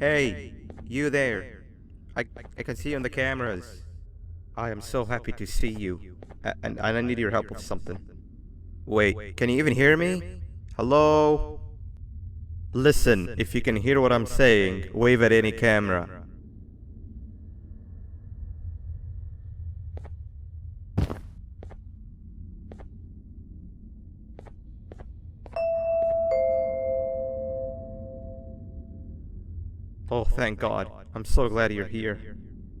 Hey, you there. I, I can see you on the cameras. I am so happy to see you. And I need your help with something. Wait, can you even hear me? Hello? Listen, if you can hear what I'm saying, wave at any camera. Oh, thank God. I'm so glad you're here.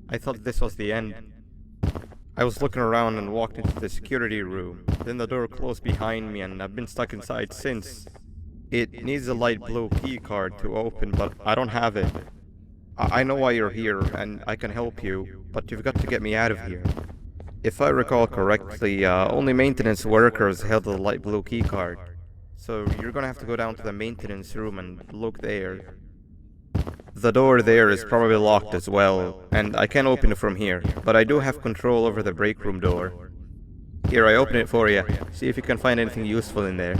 I thought this was the end. I was looking around and walked into the security room. Then the door closed behind me and I've been stuck inside since. It needs a light blue key card to open, but I don't have it. I know why you're here and I can help you, but you've got to get me out of here. If I recall correctly, only maintenance workers held the light blue key card. So you're gonna have to go down to the maintenance room and look there. The door there is probably locked as well, and I can't open it from here, but I do have control over the break room door. Here, I open it for you. See if you can find anything useful in there.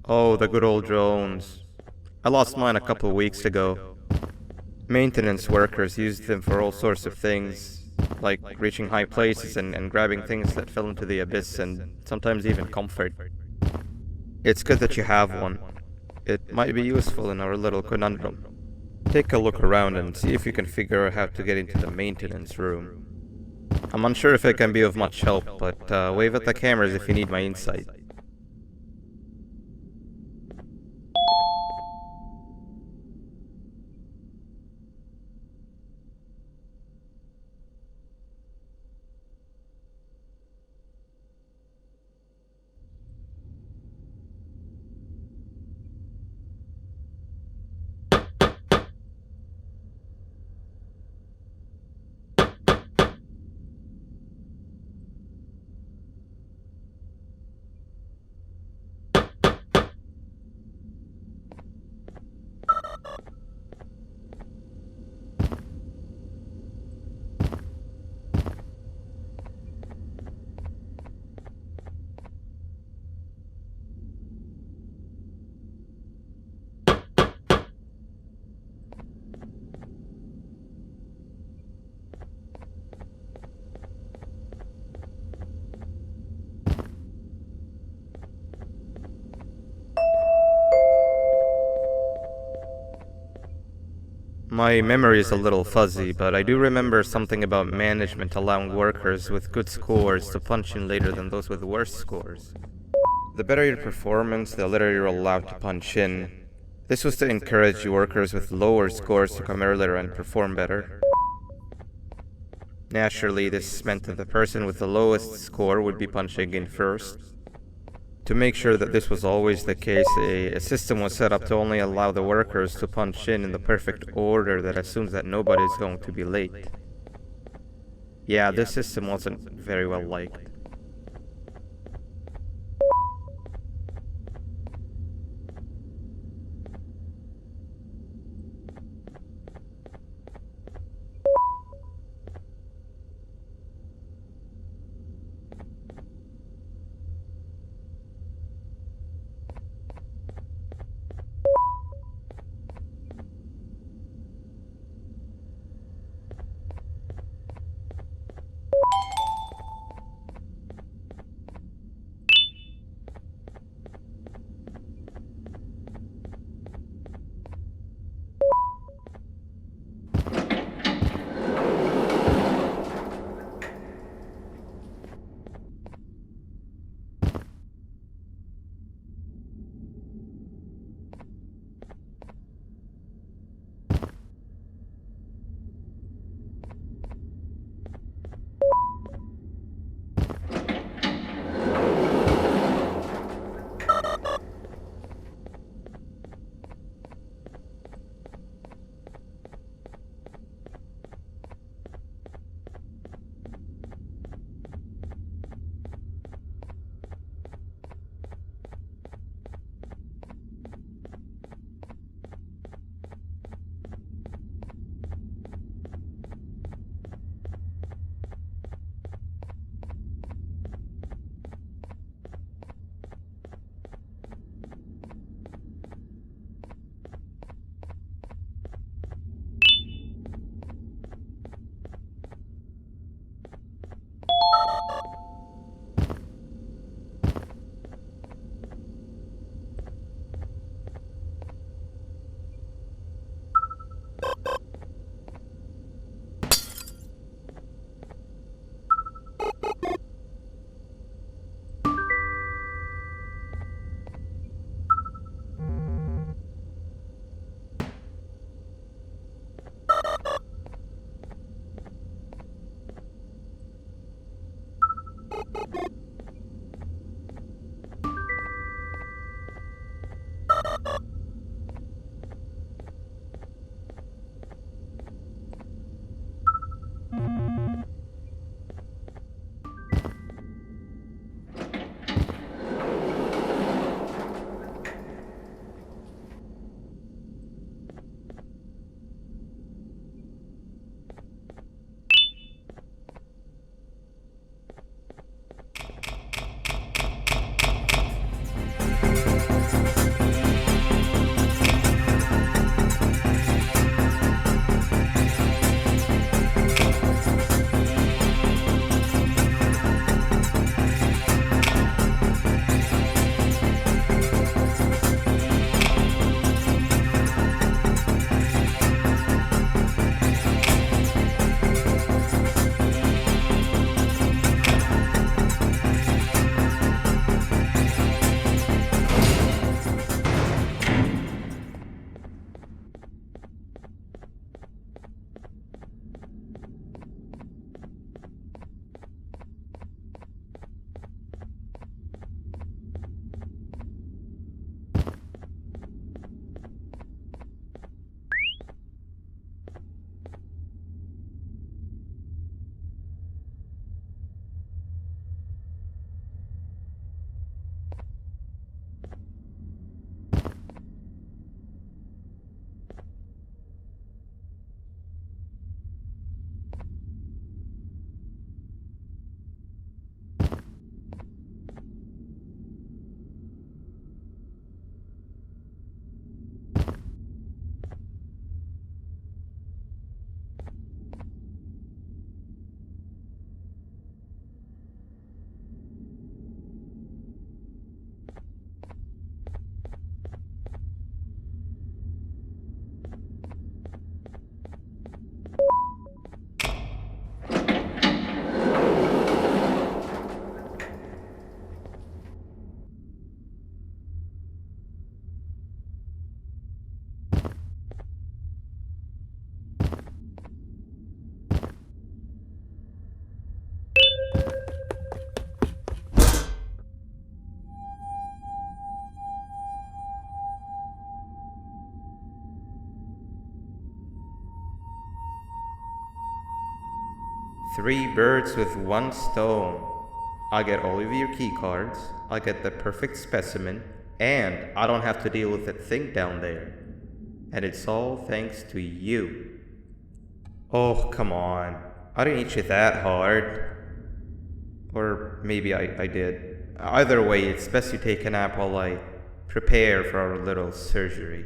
Oh, the good old drones. I lost mine a couple of weeks ago. Maintenance workers used them for all sorts of things, like reaching high places and grabbing things that fell into the abyss and sometimes even comfort. It's good that you have one. It might be useful in our little conundrum. Take a look around and see if you can figure out how to get into the maintenance room. I'm unsure if it can be of much help, but wave at the cameras if you need my insight. My memory is a little fuzzy, but I do remember something about management allowing workers with good scores to punch in later than those with worse scores. The better your performance, the later you're allowed to punch in. This was to encourage workers with lower scores to come earlier and perform better. Naturally, this meant that the person with the lowest score would be punching in first. To make sure that this was always the case, a system was set up to only allow the workers to punch in the perfect order that assumes that nobody is going to be late. Yeah, this system wasn't very well liked. Three birds with one stone. I'll get all of your key cards, I'll get the perfect specimen, and I don't have to deal with that thing down there. And it's all thanks to you. Oh, come on. I didn't hit you that hard. Or maybe I did. Either way, it's best you take a nap while I prepare for our little surgery.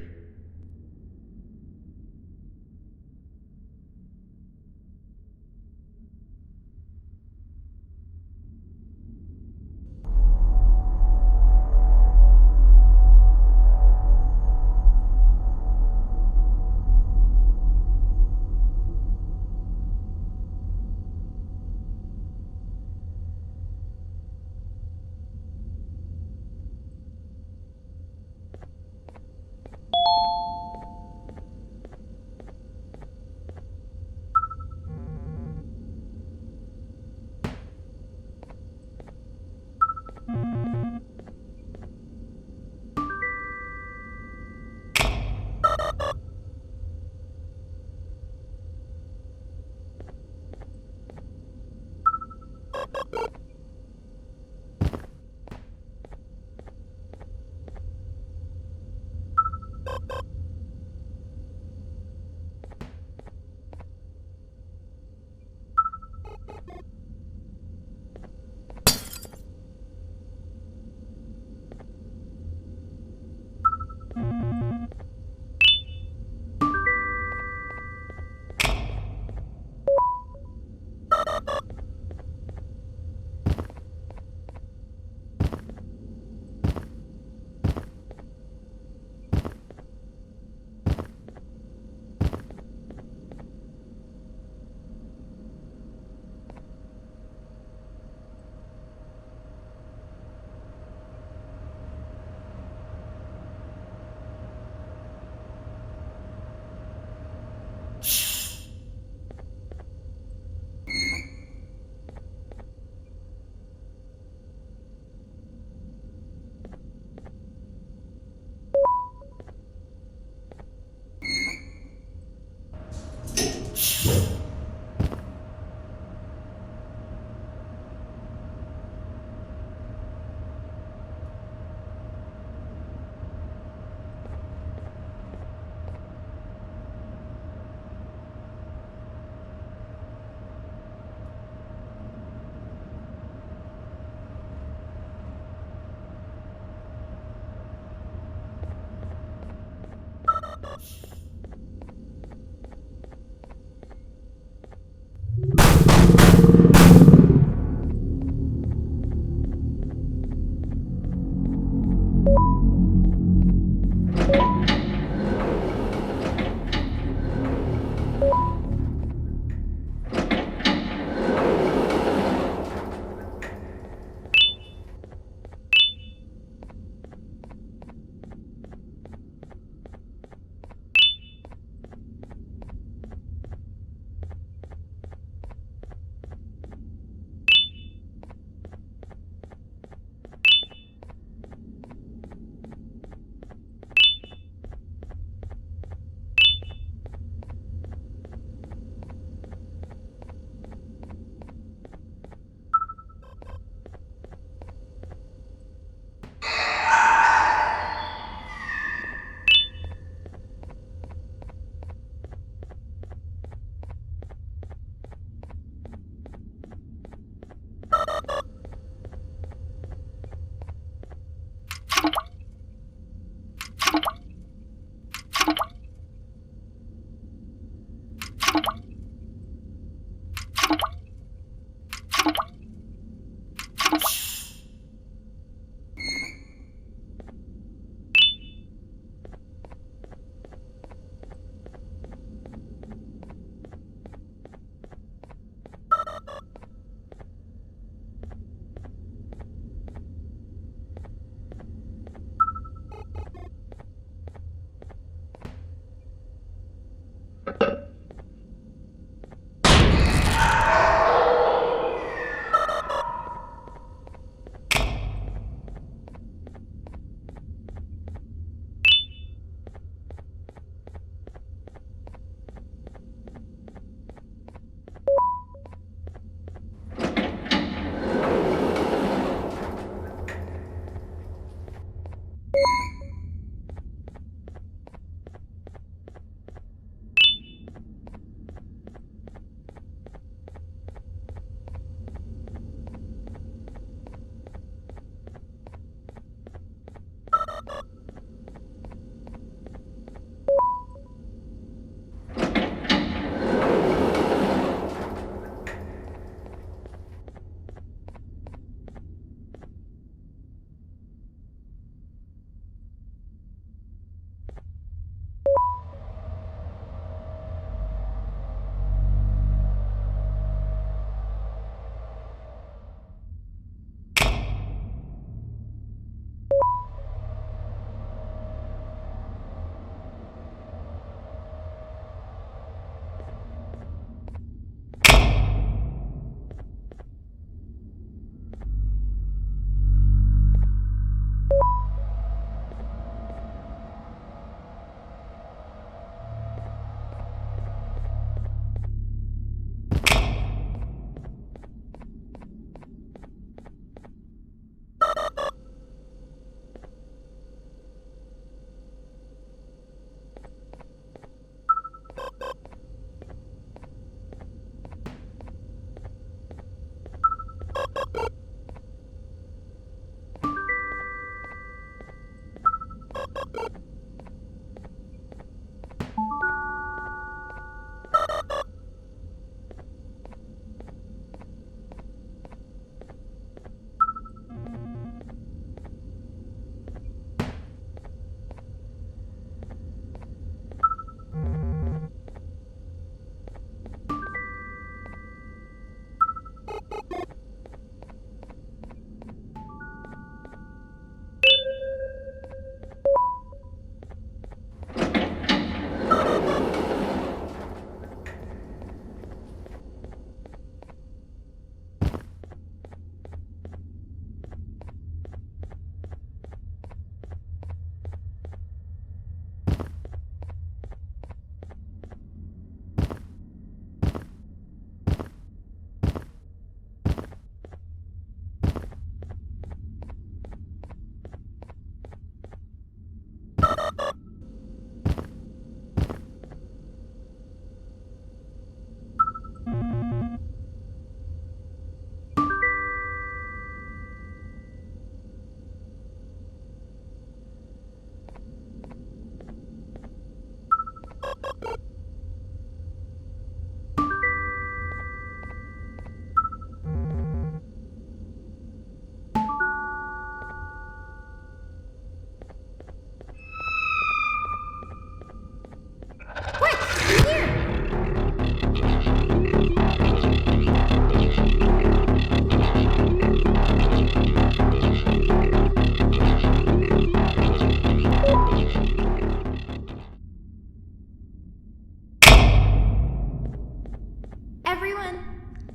Everyone,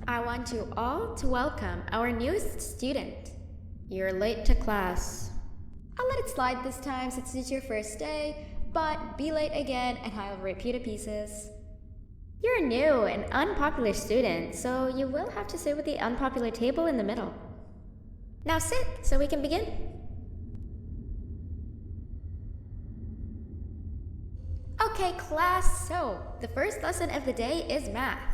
I want you all to welcome our newest student. You're late to class. I'll let it slide this time since it's your first day, but be late again and I'll rip you to pieces. You're a new and unpopular student, so you will have to sit with the unpopular table in the middle. Now sit so we can begin. Okay, class, so the first lesson of the day is math.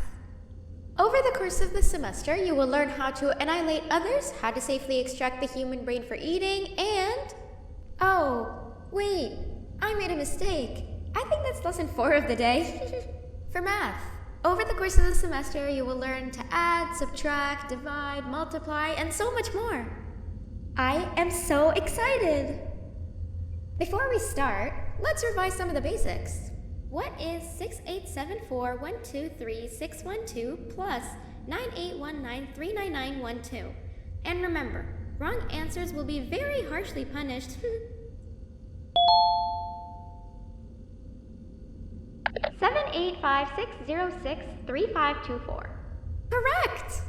Over the course of the semester, you will learn how to annihilate others, how to safely extract the human brain for eating, and... Oh, wait, I made a mistake. I think that's lesson 4 of the day. For math, over the course of the semester, you will learn to add, subtract, divide, multiply, and so much more. I am so excited! Before we start, let's revise some of the basics. What is 6874123612 plus 9819399912? And remember, wrong answers will be very harshly punished. 785-606-3524. Correct!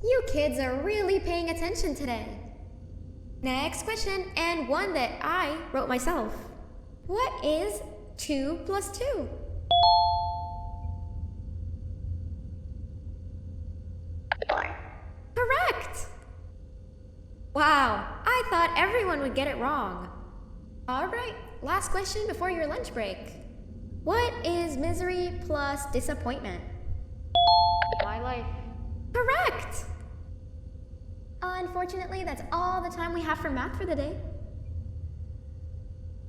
You kids are really paying attention today. Next question, and one that I wrote myself. What is 2 plus 2? Correct! Wow, I thought everyone would get it wrong. Alright, last question before your lunch break. What is misery plus disappointment? My life. Correct! Unfortunately, that's all the time we have for math for the day.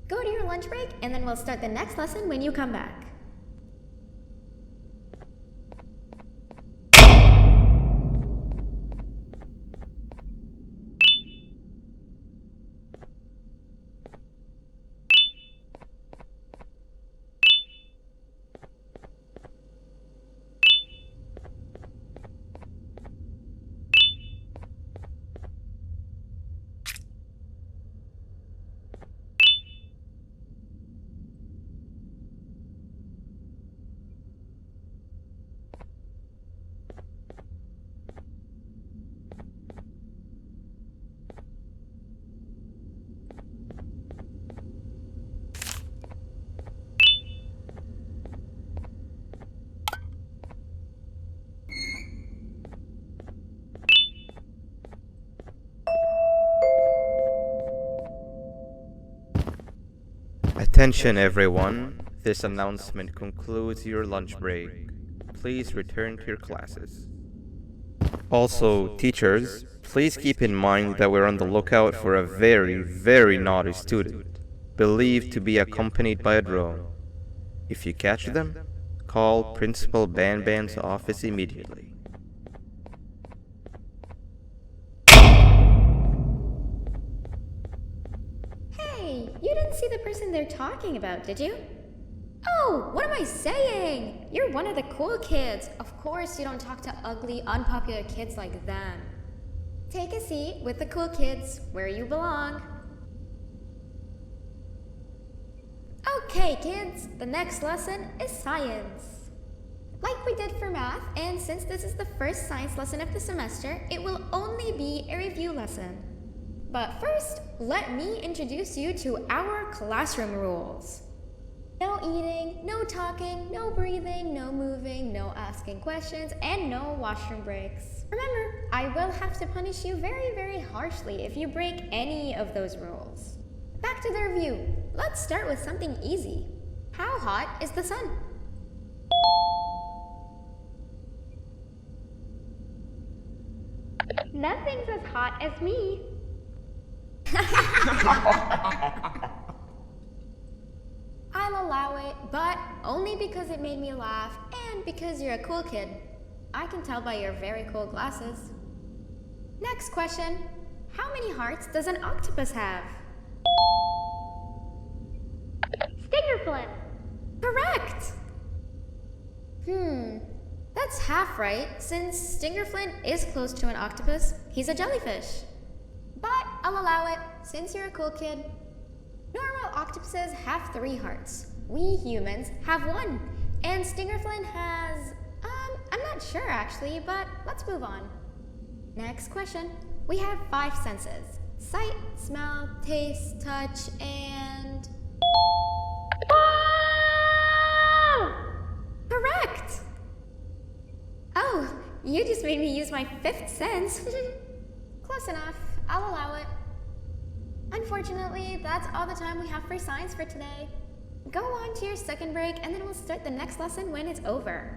Go to your lunch break, and then we'll start the next lesson when you come back. Attention everyone, this announcement concludes your lunch break. Please return to your classes. Also, teachers, please keep in mind that we're on the lookout for a very naughty student, believed to be accompanied by a drone. If you catch them, call Principal Banban's office immediately. You didn't see the person they're talking about, did you? Oh, what am I saying? You're one of the cool kids. Of course you don't talk to ugly, unpopular kids like them. Take a seat with the cool kids, where you belong. Okay, kids, the next lesson is science. Like we did for math, and since this is the first science lesson of the semester, it will only be a review lesson. But first, let me introduce you to our classroom rules. No eating, no talking, no breathing, no moving, no asking questions, and no washroom breaks. Remember, I will have to punish you very harshly if you break any of those rules. Back to the review. Let's start with something easy. How hot is the sun? Nothing's as hot as me. I'll allow it, but only because it made me laugh and because you're a cool kid. I can tell by your very cool glasses. Next question. How many hearts does an octopus have? Stingerflint. Correct! That's half right, since Stingerflint is close to an octopus. He's a jellyfish. But I'll allow it, since you're a cool kid. Normal octopuses have 3 hearts. We humans have 1. And Stingerflint has, not sure actually, but let's move on. Next question. We have 5 senses. Sight, smell, taste, touch, and... Correct! Oh, you just made me use my 5th sense. Close enough. I'll allow it. Unfortunately, that's all the time we have for science for today. Go on to your second break and then we'll start the next lesson when it's over.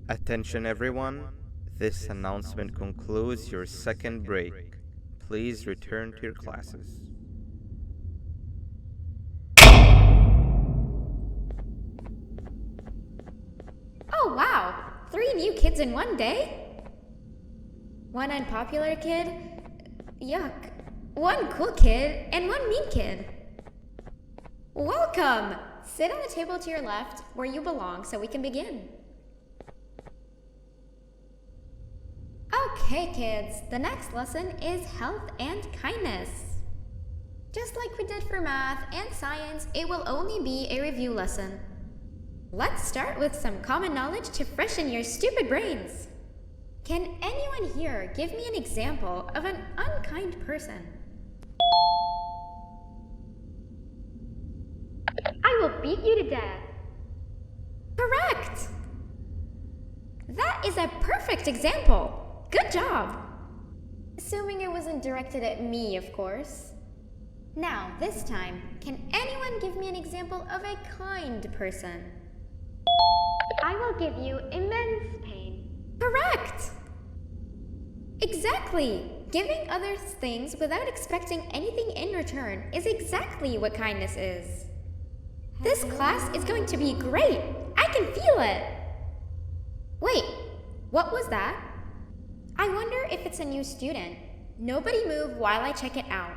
Attention everyone, this announcement concludes your second break. Please return to your classes. Oh wow! 3 new kids in one day? 1 unpopular kid? Yuck. 1 cool kid and 1 mean kid. Welcome! Sit on the table to your left where you belong so we can begin. Okay, kids, the next lesson is health and kindness. Just like we did for math and science, it will only be a review lesson. Let's start with some common knowledge to freshen your stupid brains. Can anyone here give me an example of an unkind person? I will beat you to death. Correct! That is a perfect example. Good job! Assuming it wasn't directed at me, of course. Now, this time, can anyone give me an example of a kind person? I will give you immense pain. Correct! Exactly! Giving others things without expecting anything in return is exactly what kindness is. This class is going to be great! I can feel it! Wait, what was that? I wonder if it's a new student. Nobody move while I check it out.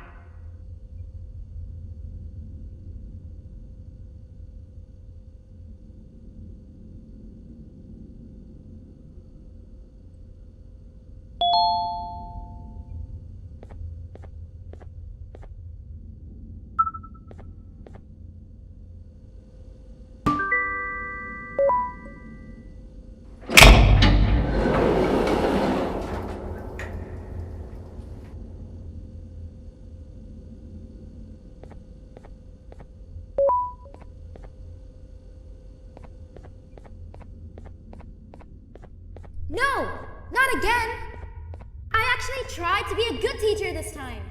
No! Not again! I actually tried to be a good teacher this time.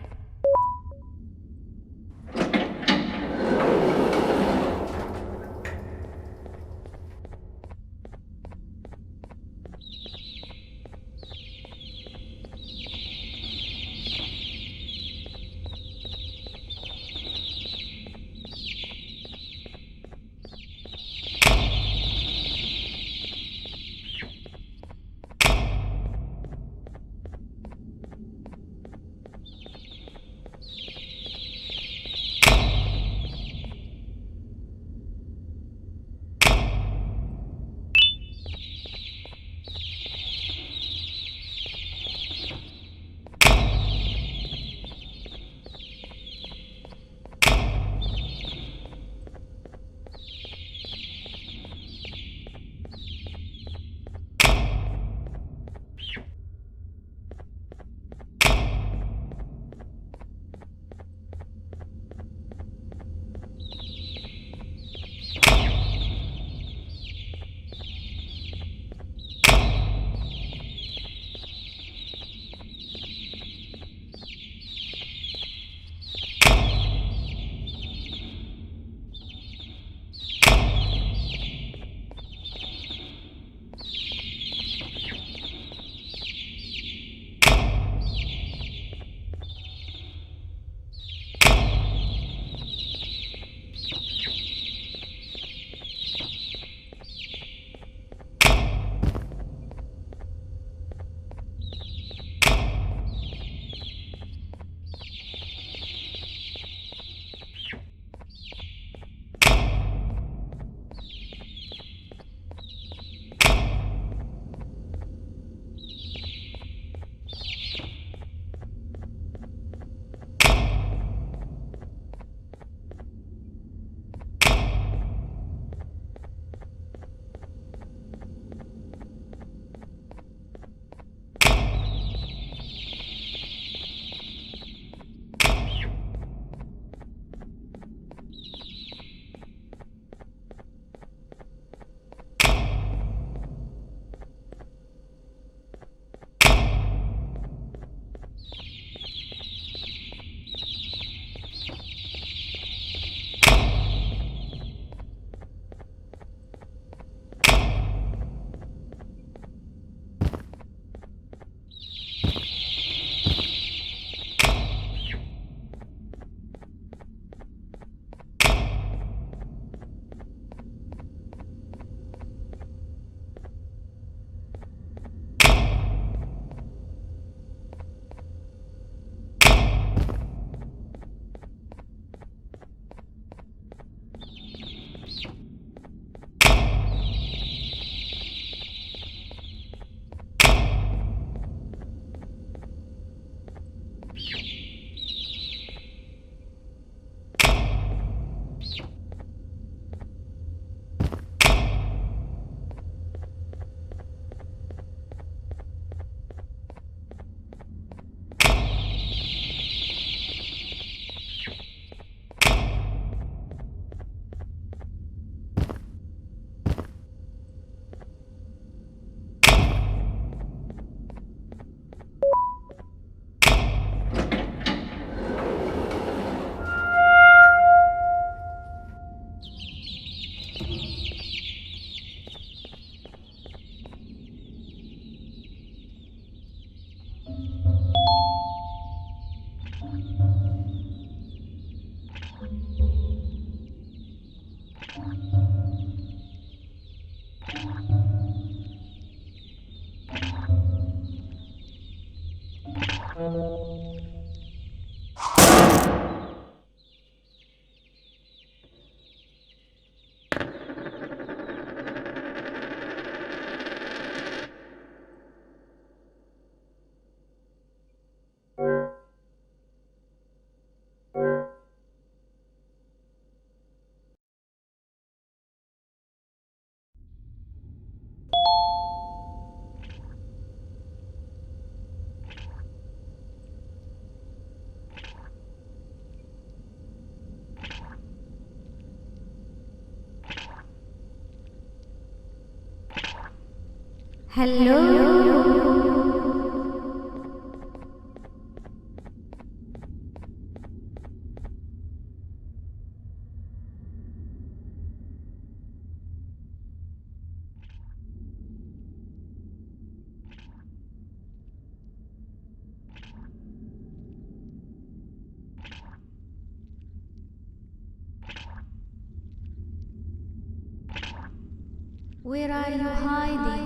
Where are you hiding?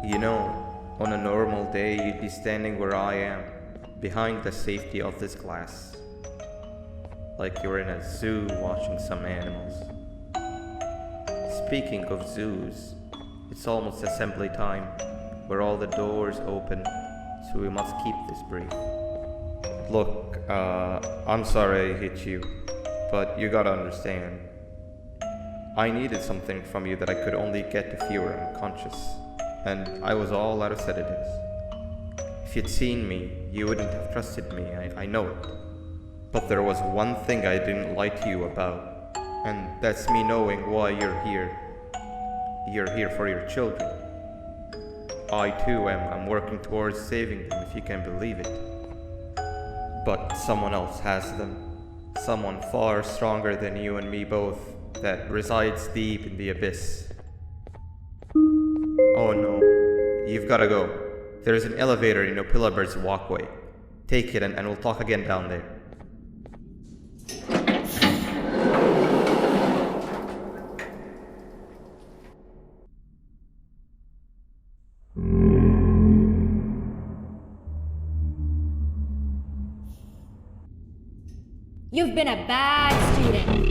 You know, on a normal day you'd be standing where I am, behind the safety of this glass. Like you're in a zoo watching some animals. Speaking of zoos, it's almost assembly time. Where all the doors open, so we must keep this brief. Look, I'm sorry I hit you, but you gotta understand. I needed something from you that I could only get if you were unconscious, and I was all out of sedatives. If you'd seen me, you wouldn't have trusted me, I know it. But there was one thing I didn't lie to you about, and that's me knowing why you're here. You're here for your children. I too am working towards saving them, if you can believe it. But someone else has them. Someone far stronger than you and me both, that resides deep in the abyss. Oh no, you've gotta go. There's an elevator in Opillabird's walkway. Take it and we'll talk again down there. You've been a bad student.